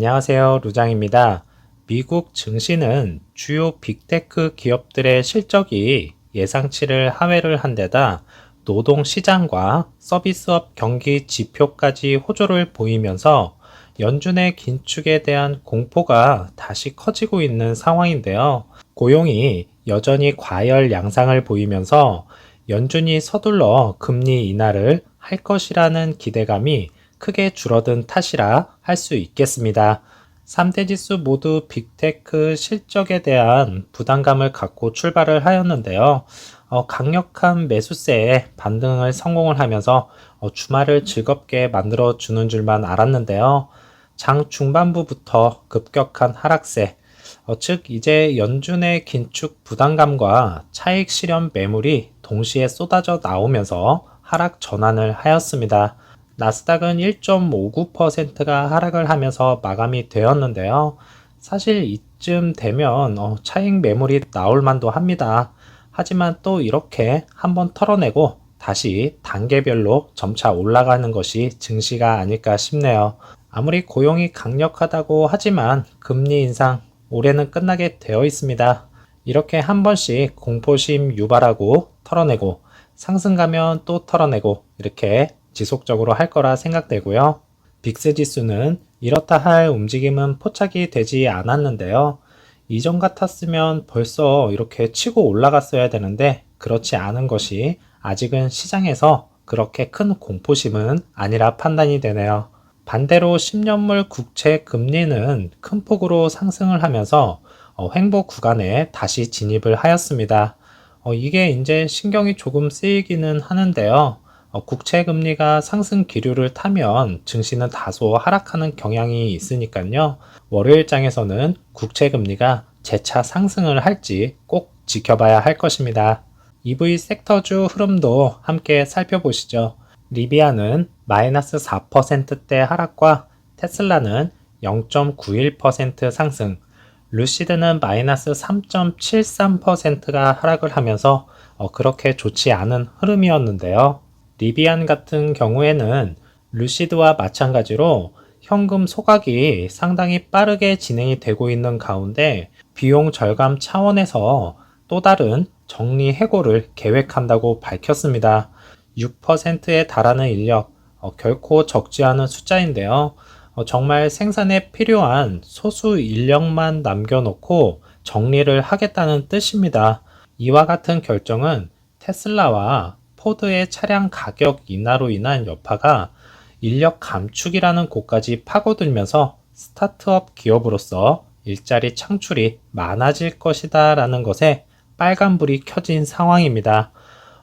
안녕하세요. 루장입니다. 미국 증시는 주요 빅테크 기업들의 실적이 예상치를 하회를 한 데다 노동시장과 서비스업 경기 지표까지 호조를 보이면서 연준의 긴축에 대한 공포가 다시 커지고 있는 상황인데요. 고용이 여전히 과열 양상을 보이면서 연준이 서둘러 금리 인하를 할 것이라는 기대감이 크게 줄어든 탓이라 할 수 있겠습니다. 3대 지수 모두 빅테크 실적에 대한 부담감을 갖고 출발을 하였는데요. 강력한 매수세에 반등을 성공을 하면서 주말을 즐겁게 만들어 주는 줄만 알았는데요. 장 중반부부터 급격한 하락세, 즉 이제 연준의 긴축 부담감과 차익 실현 매물이 동시에 쏟아져 나오면서 하락 전환을 하였습니다. 나스닥은 1.59%가 하락을 하면서 마감이 되었는데요. 사실 이쯤 되면 차익 매물이 나올 만도 합니다. 하지만 또 이렇게 한번 털어내고 다시 단계별로 점차 올라가는 것이 증시가 아닐까 싶네요. 아무리 고용이 강력하다고 하지만 금리 인상 올해는 끝나게 되어 있습니다. 이렇게 한 번씩 공포심 유발하고 털어내고 상승 가면 또 털어내고 이렇게 지속적으로 할 거라 생각되고요. 빅스 지수는 이렇다 할 움직임은 포착이 되지 않았는데요. 이전 같았으면 벌써 이렇게 치고 올라갔어야 되는데 그렇지 않은 것이 아직은 시장에서 그렇게 큰 공포심은 아니라 판단이 되네요. 반대로 10년물 국채 금리는 큰 폭으로 상승을 하면서 횡보 구간에 다시 진입을 하였습니다. 이게 이제 신경이 조금 쓰이기는 하는데요. 국채 금리가 상승 기류를 타면 증시는 다소 하락하는 경향이 있으니까요. 월요일장에서는 국채 금리가 재차 상승을 할지 꼭 지켜봐야 할 것입니다. EV 섹터주 흐름도 함께 살펴보시죠. 리비아는 마이너스 4%대 하락과 테슬라는 0.91% 상승, 루시드는 마이너스 3.73%가 하락을 하면서 그렇게 좋지 않은 흐름이었는데요. 리비안 같은 경우에는 루시드와 마찬가지로 현금 소각이 상당히 빠르게 진행이 되고 있는 가운데 비용 절감 차원에서 또 다른 정리 해고를 계획한다고 밝혔습니다. 6%에 달하는 인력, 결코 적지 않은 숫자인데요. 정말 생산에 필요한 소수 인력만 남겨놓고 정리를 하겠다는 뜻입니다. 이와 같은 결정은 테슬라와 포드의 차량 가격 인하로 인한 여파가 인력 감축이라는 곳까지 파고들면서 스타트업 기업으로서 일자리 창출이 많아질 것이다 라는 것에 빨간불이 켜진 상황입니다.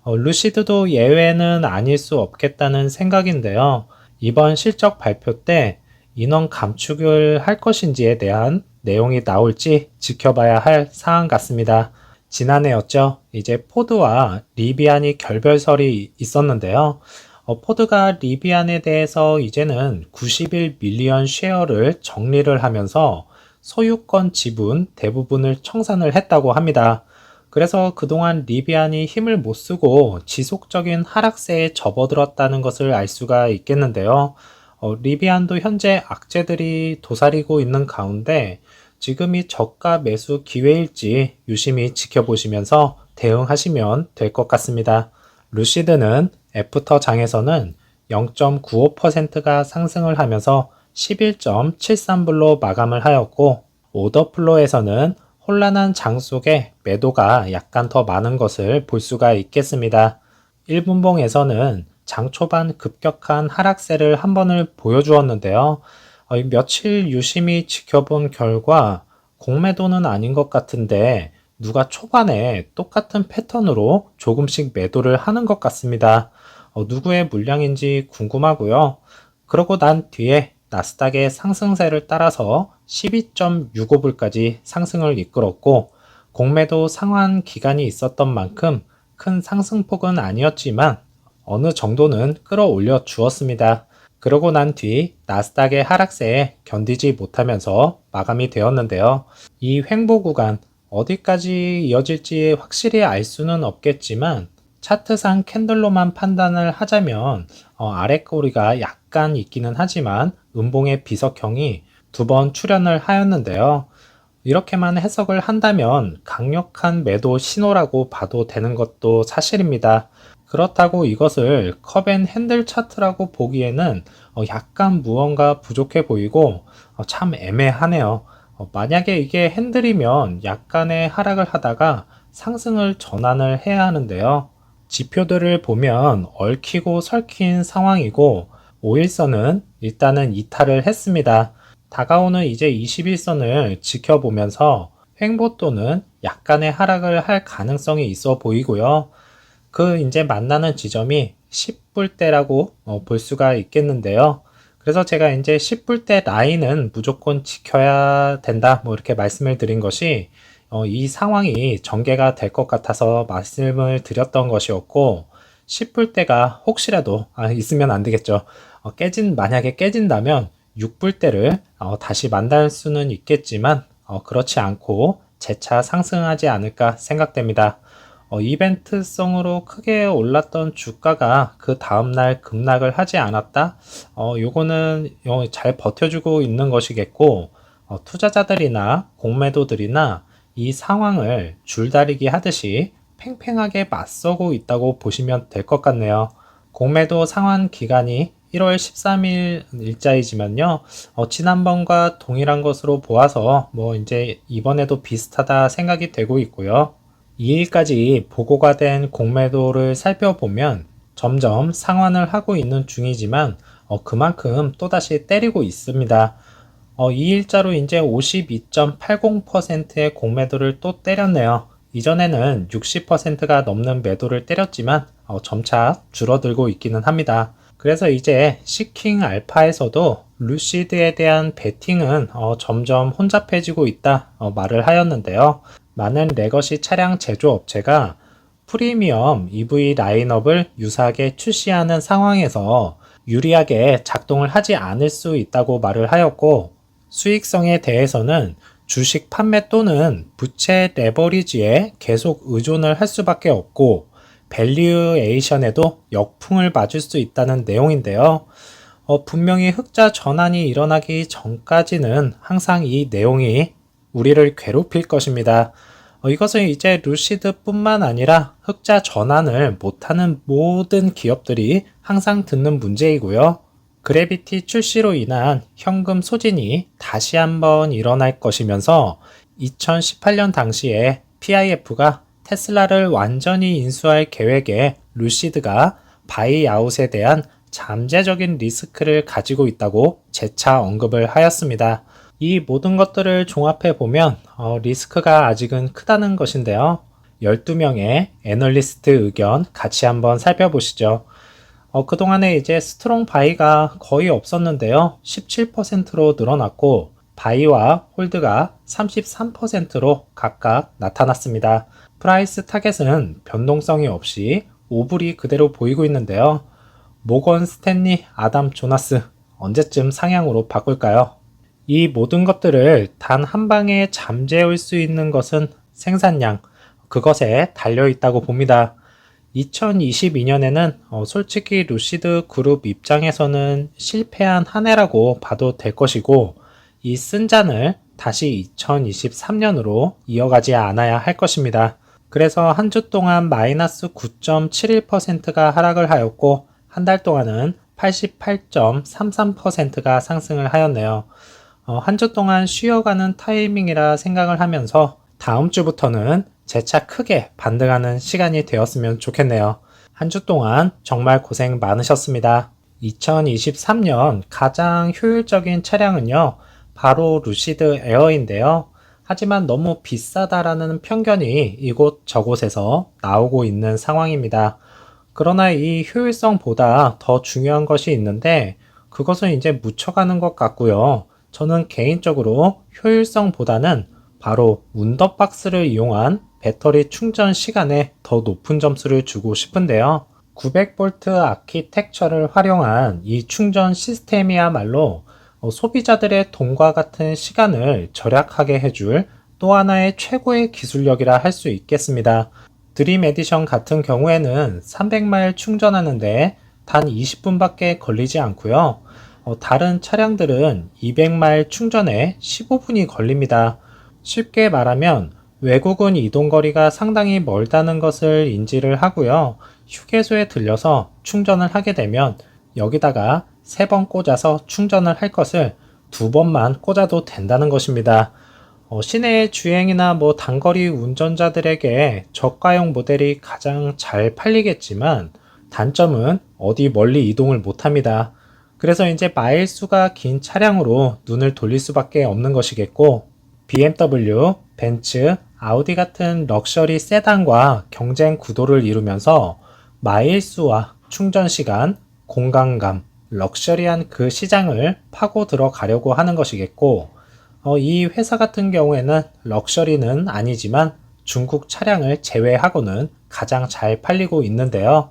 루시드도 예외는 아닐 수 없겠다는 생각인데요. 이번 실적 발표 때 인원 감축을 할 것인지에 대한 내용이 나올지 지켜봐야 할 사안 같습니다. 지난해였죠. 이제 포드와 리비안이 결별설이 있었는데요. 포드가 리비안에 대해서 이제는 91 밀리언 쉐어를 정리를 하면서 소유권 지분 대부분을 청산을 했다고 합니다. 그래서 그동안 리비안이 힘을 못 쓰고 지속적인 하락세에 접어들었다는 것을 알 수가 있겠는데요. 리비안도 현재 악재들이 도사리고 있는 가운데 지금이 저가 매수 기회일지 유심히 지켜보시면서 대응하시면 될 것 같습니다. 루시드는 애프터 장에서는 0.95%가 상승을 하면서 11.73불로 마감을 하였고 오더플로에서는 혼란한 장 속에 매도가 약간 더 많은 것을 볼 수가 있겠습니다. 1분봉에서는 장 초반 급격한 하락세를 한 번을 보여주었는데요. 며칠 유심히 지켜본 결과 공매도는 아닌 것 같은데 누가 초반에 똑같은 패턴으로 조금씩 매도를 하는 것 같습니다. 누구의 물량인지 궁금하고요. 그러고 난 뒤에 나스닥의 상승세를 따라서 12.65불까지 상승을 이끌었고 공매도 상환 기간이 있었던 만큼 큰 상승폭은 아니었지만 어느 정도는 끌어올려 주었습니다. 그러고 난 뒤 나스닥의 하락세에 견디지 못하면서 마감이 되었는데요. 이 횡보 구간 어디까지 이어질지 확실히 알 수는 없겠지만 차트상 캔들로만 판단을 하자면 아래 꼬리가 약간 있기는 하지만 음봉의 비석형이 2번 출연을 하였는데요. 이렇게만 해석을 한다면 강력한 매도 신호라고 봐도 되는 것도 사실입니다. 그렇다고 이것을 컵앤핸들 차트라고 보기에는 약간 무언가 부족해 보이고 참 애매하네요. 만약에 이게 핸들이면 약간의 하락을 하다가 상승을 전환을 해야 하는데요. 지표들을 보면 얽히고 설킨 상황이고 5일선은 일단은 이탈을 했습니다. 다가오는 이제 21선을 지켜보면서 횡보 또는 약간의 하락을 할 가능성이 있어 보이고요. 그 이제 만나는 지점이 10불대라고 볼 수가 있겠는데요. 그래서 제가 이제 10불대 라인은 무조건 지켜야 된다, 뭐 이렇게 말씀을 드린 것이 이 상황이 전개가 될 것 같아서 말씀을 드렸던 것이었고, 10불대가 혹시라도 있으면 안 되겠죠. 만약에 깨진다면 6불대를 다시 만날 수는 있겠지만 그렇지 않고 재차 상승하지 않을까 생각됩니다. 이벤트성으로 크게 올랐던 주가가 그 다음날 급락을 하지 않았다? 요거는 잘 버텨주고 있는 것이겠고, 투자자들이나 공매도들이나 이 상황을 줄다리기 하듯이 팽팽하게 맞서고 있다고 보시면 될 것 같네요. 공매도 상환 기간이 1월 13일 일자이지만요. 지난번과 동일한 것으로 보아서 이제 이번에도 비슷하다 생각이 되고 있고요. 2일까지 보고가 된 공매도를 살펴보면 점점 상환을 하고 있는 중이지만 그만큼 또다시 때리고 있습니다. 2일자로 이제 52.80%의 공매도를 또 때렸네요. 이전에는 60%가 넘는 매도를 때렸지만 점차 줄어들고 있기는 합니다. 그래서 이제 시킹 알파에서도 루시드에 대한 베팅은 점점 혼잡해지고 있다 말을 하였는데요. 많은 레거시 차량 제조업체가 프리미엄 EV 라인업을 유사하게 출시하는 상황에서 유리하게 작동을 하지 않을 수 있다고 말을 하였고, 수익성에 대해서는 주식 판매 또는 부채 레버리지에 계속 의존을 할 수밖에 없고, 밸류에이션에도 역풍을 맞을 수 있다는 내용인데요. 분명히 흑자 전환이 일어나기 전까지는 항상 이 내용이 우리를 괴롭힐 것입니다. 이것은 이제 루시드 뿐만 아니라 흑자 전환을 못하는 모든 기업들이 항상 듣는 문제이고요. 그래비티 출시로 인한 현금 소진이 다시 한번 일어날 것이면서 2018년 당시에 PIF가 테슬라를 완전히 인수할 계획에 루시드가 바이아웃에 대한 잠재적인 리스크를 가지고 있다고 재차 언급을 하였습니다. 이 모든 것들을 종합해 보면 리스크가 아직은 크다는 것인데요. 12명의 애널리스트 의견 같이 한번 살펴보시죠. 그동안에 이제 스트롱 바이가 거의 없었는데요. 17%로 늘어났고 바이와 홀드가 33%로 각각 나타났습니다. 프라이스 타겟은 변동성이 없이 5불이 그대로 보이고 있는데요. 모건 스탠리, 아담 조나스 언제쯤 상향으로 바꿀까요? 이 모든 것들을 단 한 방에 잠재울 수 있는 것은 생산량, 그것에 달려 있다고 봅니다. 2022년에는 솔직히 루시드 그룹 입장에서는 실패한 한 해라고 봐도 될 것이고, 이 쓴잔을 다시 2023년으로 이어가지 않아야 할 것입니다. 그래서 한 주 동안 마이너스 9.71%가 하락을 하였고, 한 달 동안은 88.33%가 상승을 하였네요. 한 주 동안 쉬어가는 타이밍이라 생각을 하면서 다음 주부터는 재차 크게 반등하는 시간이 되었으면 좋겠네요. 한 주 동안 정말 고생 많으셨습니다. 2023년 가장 효율적인 차량은요, 바로 루시드 에어인데요. 하지만 너무 비싸다라는 편견이 이곳 저곳에서 나오고 있는 상황입니다. 그러나 이 효율성보다 더 중요한 것이 있는데, 그것은 이제 묻혀가는 것 같고요. 저는 개인적으로 효율성보다는 바로 운더박스를 이용한 배터리 충전 시간에 더 높은 점수를 주고 싶은데요. 900V 아키텍처를 활용한 이 충전 시스템이야말로 소비자들의 돈과 같은 시간을 절약하게 해줄 또 하나의 최고의 기술력이라 할 수 있겠습니다. 드림 에디션 같은 경우에는 300마일 충전하는데 단 20분밖에 걸리지 않고요. 다른 차량들은 200마일 충전에 15분이 걸립니다. 쉽게 말하면 외국은 이동거리가 상당히 멀다는 것을 인지를 하고요. 휴게소에 들려서 충전을 하게 되면 여기다가 3번 꽂아서 충전을 할 것을 2번만 꽂아도 된다는 것입니다. 시내 주행이나 단거리 운전자들에게 저가형 모델이 가장 잘 팔리겠지만 단점은 어디 멀리 이동을 못합니다. 그래서 이제 마일 수가 긴 차량으로 눈을 돌릴 수밖에 없는 것이겠고, BMW, 벤츠, 아우디 같은 럭셔리 세단과 경쟁 구도를 이루면서 마일 수와 충전 시간, 공간감, 럭셔리한 그 시장을 파고 들어가려고 하는 것이겠고, 이 회사 같은 경우에는 럭셔리는 아니지만 중국 차량을 제외하고는 가장 잘 팔리고 있는데요.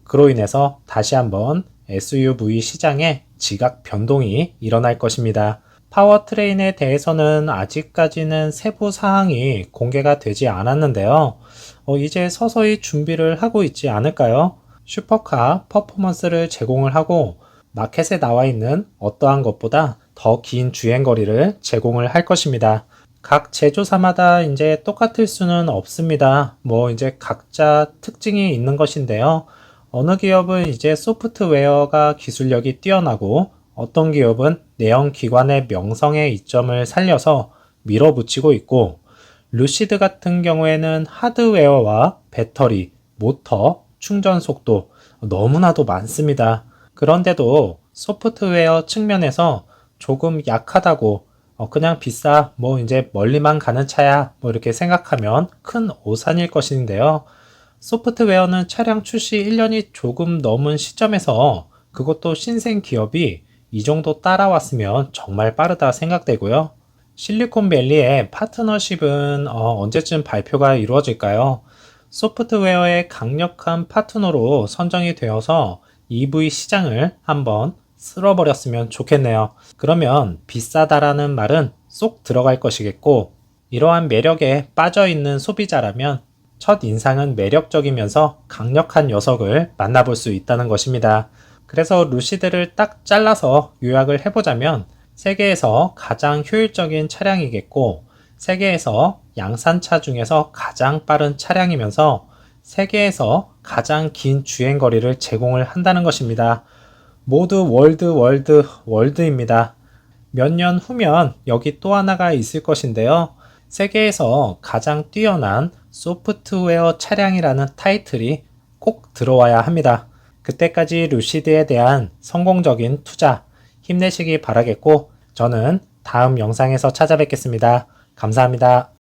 그로 인해서 다시 한번 SUV 시장에 지각 변동이 일어날 것입니다. 파워트레인에 대해서는 아직까지는 세부 사항이 공개가 되지 않았는데요. 이제 서서히 준비를 하고 있지 않을까요? 슈퍼카 퍼포먼스를 제공을 하고 마켓에 나와 있는 어떠한 것보다 더 긴 주행거리를 제공을 할 것입니다. 각 제조사마다 이제 똑같을 수는 없습니다. 이제 각자 특징이 있는 것인데요. 어느 기업은 이제 소프트웨어가 기술력이 뛰어나고 어떤 기업은 내연 기관의 명성의 이점을 살려서 밀어붙이고 있고, 루시드 같은 경우에는 하드웨어와 배터리, 모터, 충전 속도 너무나도 많습니다. 그런데도 소프트웨어 측면에서 조금 약하다고 그냥 비싸 이제 멀리만 가는 차야 이렇게 생각하면 큰 오산일 것인데요. 소프트웨어는 차량 출시 1년이 조금 넘은 시점에서 그것도 신생 기업이 이 정도 따라왔으면 정말 빠르다 생각되고요. 실리콘밸리의 파트너십은 언제쯤 발표가 이루어질까요? 소프트웨어의 강력한 파트너로 선정이 되어서 EV 시장을 한번 쓸어버렸으면 좋겠네요. 그러면 비싸다라는 말은 쏙 들어갈 것이겠고, 이러한 매력에 빠져있는 소비자라면 첫 인상은 매력적이면서 강력한 녀석을 만나볼 수 있다는 것입니다. 그래서 루시드를 딱 잘라서 요약을 해보자면 세계에서 가장 효율적인 차량이겠고, 세계에서 양산차 중에서 가장 빠른 차량이면서 세계에서 가장 긴 주행거리를 제공을 한다는 것입니다. 모두 월드입니다. 몇 년 후면 여기 또 하나가 있을 것인데요. 세계에서 가장 뛰어난 소프트웨어 차량이라는 타이틀이 꼭 들어와야 합니다. 그때까지 루시드에 대한 성공적인 투자 힘내시기 바라겠고, 저는 다음 영상에서 찾아뵙겠습니다. 감사합니다.